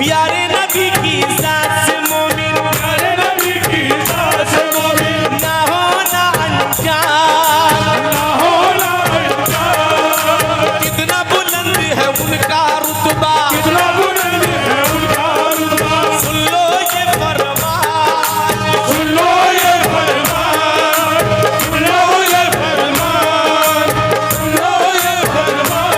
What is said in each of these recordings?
प्यारे नबी की सास मोमिन, प्यारे नबी की सास मोमिन, ना होना अनजान, ना होना अनजान। कितना बुलंद है उनका रुतबा, कितना बुलंद है उनका रुतबा। सुन लो ये फरमान, सुन लो ये फरमान, सुन लो ये फरमान, सुन लो ये फरमान।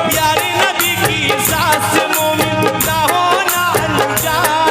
प्यारे नबी की सास मोमिन, ना होना अनजान,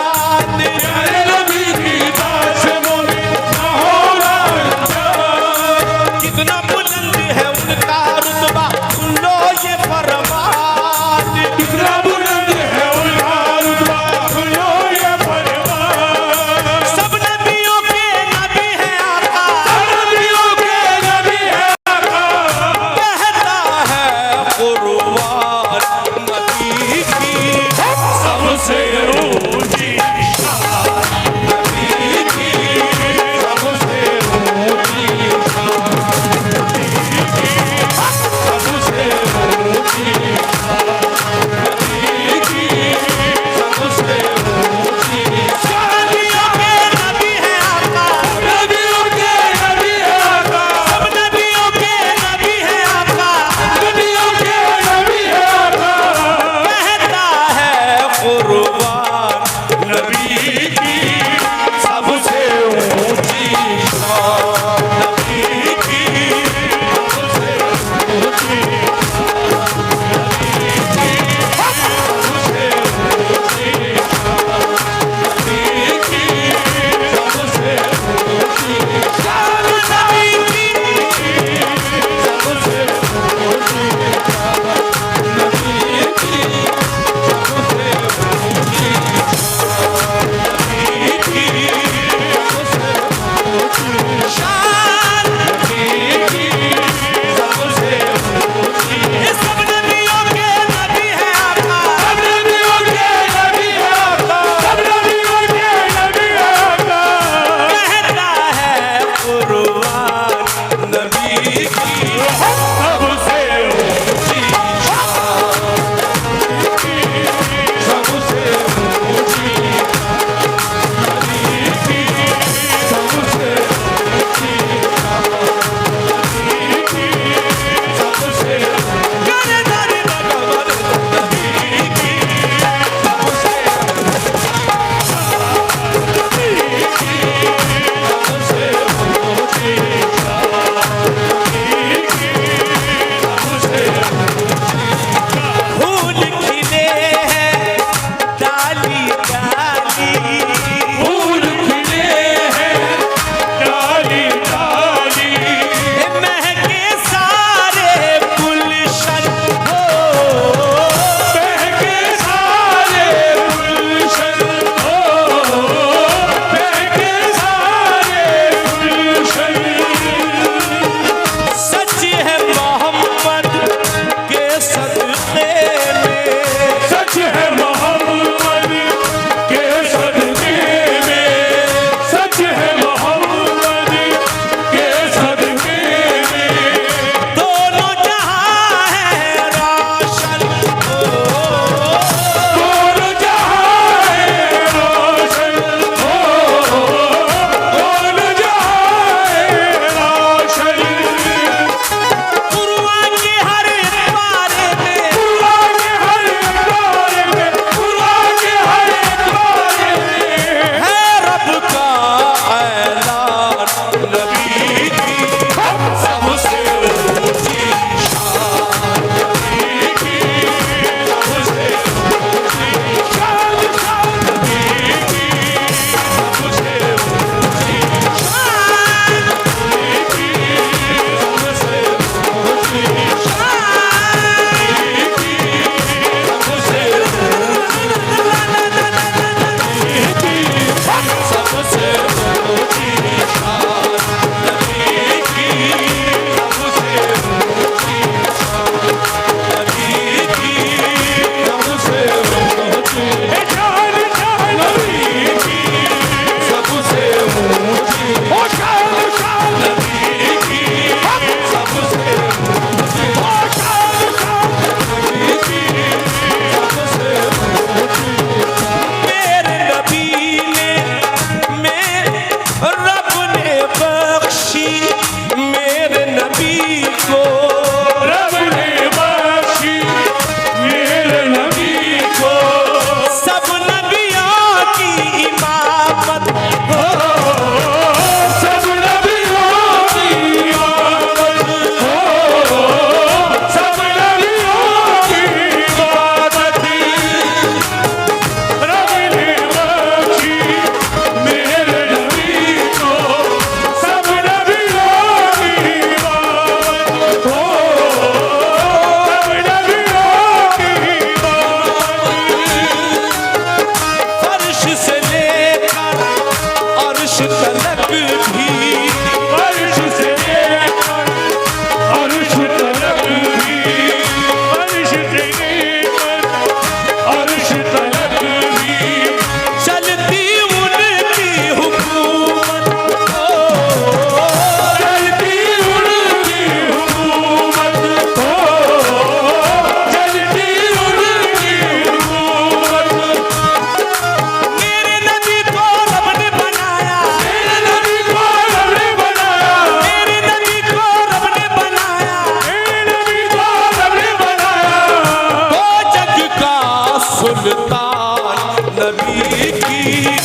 सुल्तान नबी की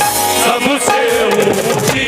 सबसे ऊंची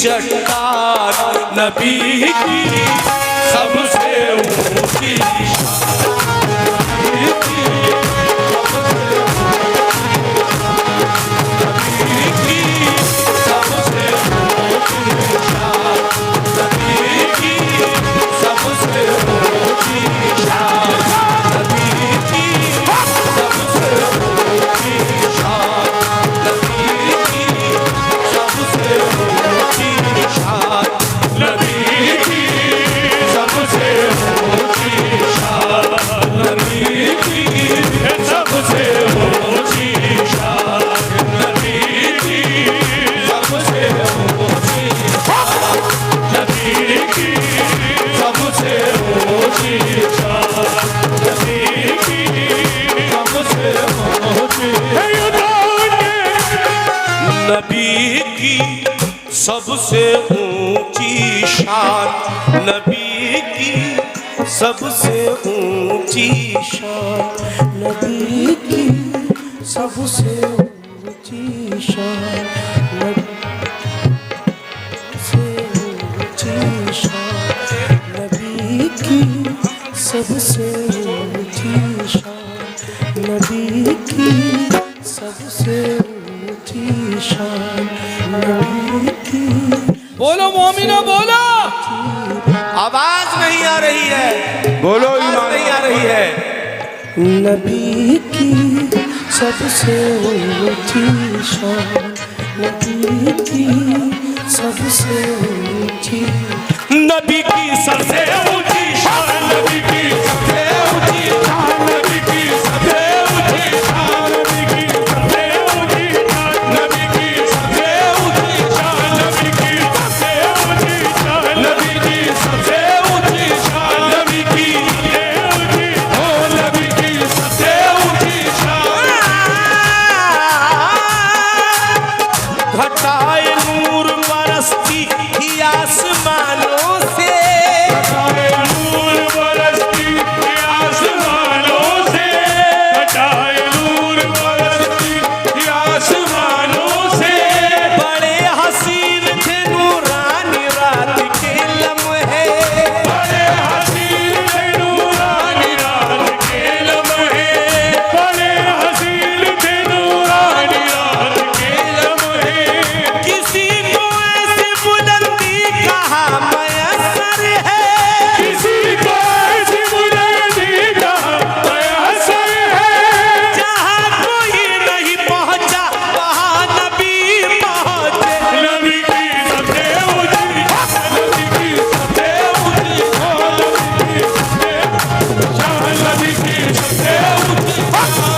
चट्टान नबी की सबसे ऊंची सबसे सबसे ऊंची शान नबी की, सबसे ऊंची शान नबी की, सबसे ऊंची शान नबी, सबसे ऊंची शान नबी की, सबसे ऊंची शान नबी की, सबसे ऊंची शान नबी की। बोलो मोमिनो बोलो, आवाज नहीं आ रही है, बोलो आवाज ईमान नहीं आ रही है। नबी की सबसे ऊंची शान नबी की, सबसे ऊंची, नबी की सबसे ऊंची शान, नबी की सबसे ऊंची शान, नबी की सबसे ऊंची शान, नबी की सबसे ऊंची शान, नबी की सबसे ऊंची शान, नबी की सबसे ऊंची शान, नबी की सबसे ऊंची शान, नबी की ओ नबी की सबसे ऊंची शान। घटाए नूर बरसती ही आसमानों से, नूर बरसती आसमानों से, हटाए नूर बरसती आसमानों से। बड़े हसीन थे नूरानी रात के लम्हे, बड़े हसीन थे नूरानी रात के लम्हे, बड़े हसीन थे नूरानी रात के लम्हे। किसी को ऐसी बुलंदी कहा मयसर है, किसी को ऐसी बुलंदी का मयसर है, जहाँ कोई नहीं पहुँचा वहाँ नबी पहुँचे। नबी की सबसे ऊंची, नबी की सबसे ऊंची, नबी की सबसे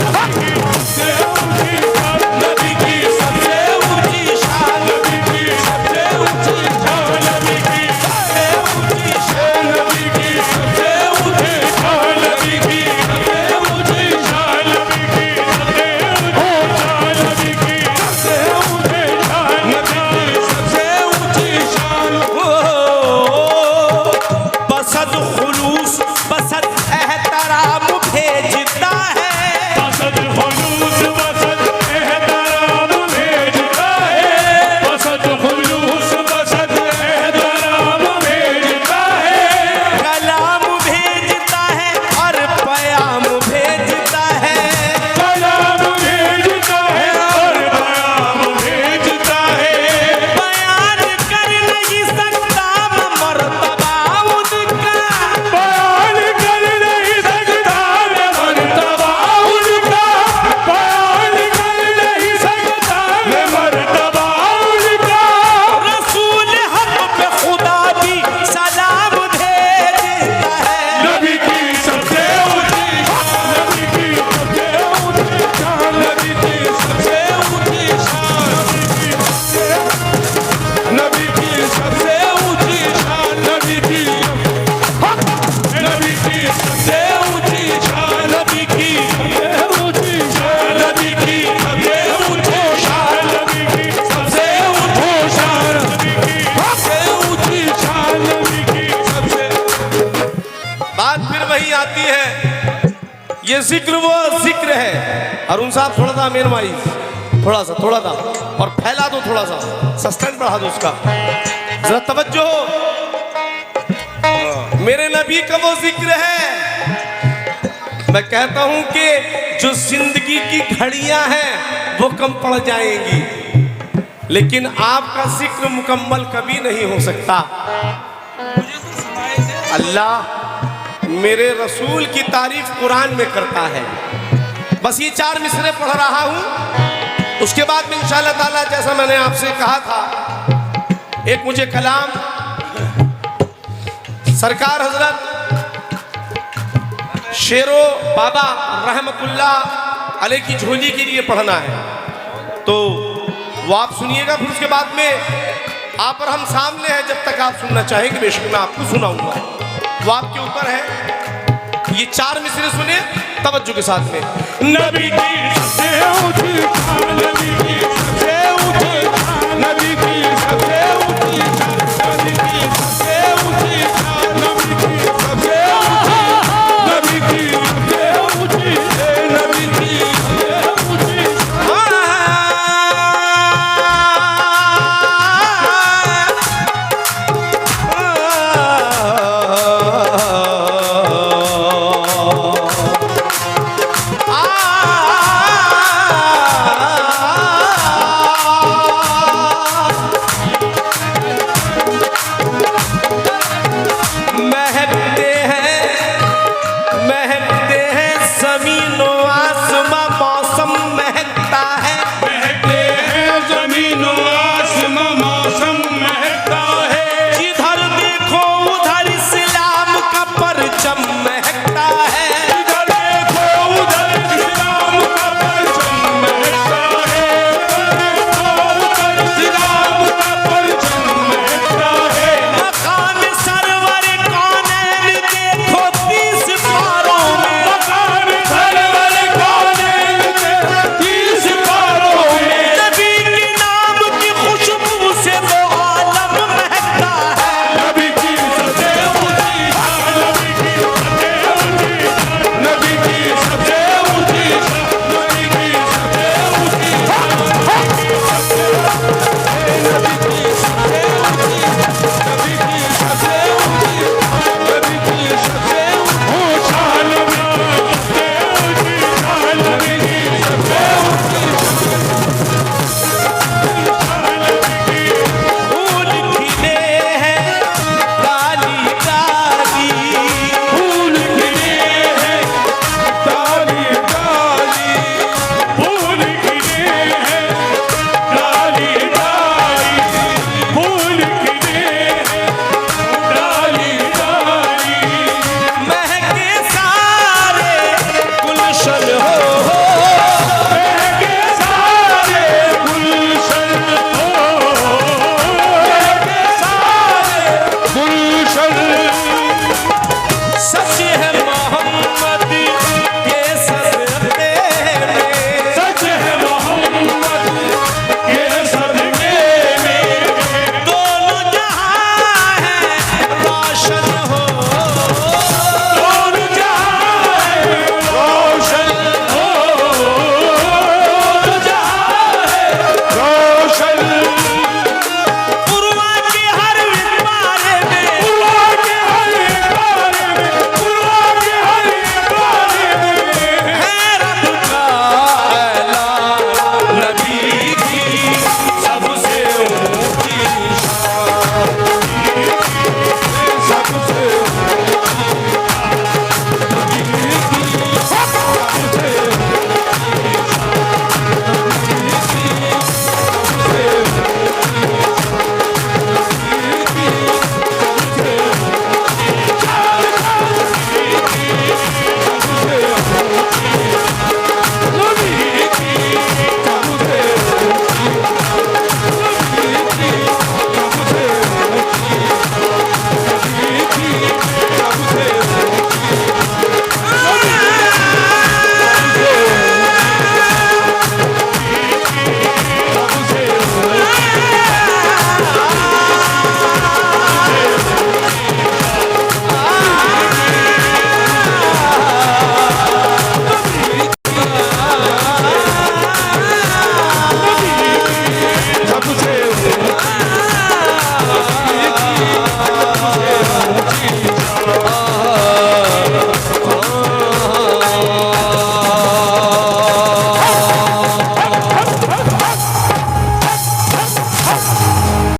ऊंची, नबी की सबसे ऊंची शान, नबी की सबसे ऊंची शान, नबी की सबसे ऊंची शान, नबी की सबसे ऊंची शान, नबी की सबसे ऊंची शान, नबी की सबसे ऊंची शान। ओ बसद खुलूस बसद एहतराम भेजता है, बसद खुलूस बसद एहतराम भेजता है, बसद खुलूस बसद एहतराम भेजता है, कलाम भेजता है और प्याम भेजता है, कलाम भेजता है और बयाम भेजता है। बयान कर नहीं सकता मैं मर्तबा उनका, बयान कर नहीं सकता मैं मर्तबा उनका, बयान कर नहीं सकता मैं मर्तबा उनका। रसूल हक पे खुदा भी सलाम भेजता है। नबी की सबसे ऊंची शान, नबी की सबसे ऊंची शान, नबी की सबसे ऊंची शान, नबी की सबसे ऊंची शान, नबी की नबी की सबसे ऊंची शान, नबी की सबसे ऊंची शान, नबी की सबसे ऊंची शान, नबी की सबसे ऊंची शान, नबी की सबसे ऊंची शान, नबी की सबसे। बात फिर वही आती है, ये जिक्र वो जिक्र है। अरुण साहब थोड़ा सा मेर माई, थोड़ा सा और फैला दो, थोड़ा सा सस्टेंस बढ़ा दो उसका, जरा तवज्जो हो। मेरे नबी का वो जिक्र है। मैं कहता हूं कि जो जिंदगी की घड़ियां हैं वो कम पड़ जाएंगी, लेकिन आपका जिक्र मुकम्मल कभी नहीं हो सकता। अल्लाह मेरे रसूल की तारीफ कुरान में करता है। बस ये 4 मिसरे पढ़ रहा हूं, उसके बाद में इंशाअल्लाह ताला जैसा मैंने आपसे कहा था, एक मुझे कलाम सरकार हजरत शेरो बाबा रहमतुल्लाह अलैह की झोली के लिए पढ़ना है, तो वो आप सुनिएगा। फिर उसके बाद में आप और हम सामने हैं, जब तक आप सुनना चाहेंगे बेशक मैं आपको सुनाऊंगा, वो आपके ऊपर है। ये 4 मिसरे सुने तवज्जो के साथ में। नबी की सबसे ऊंची शान, नबी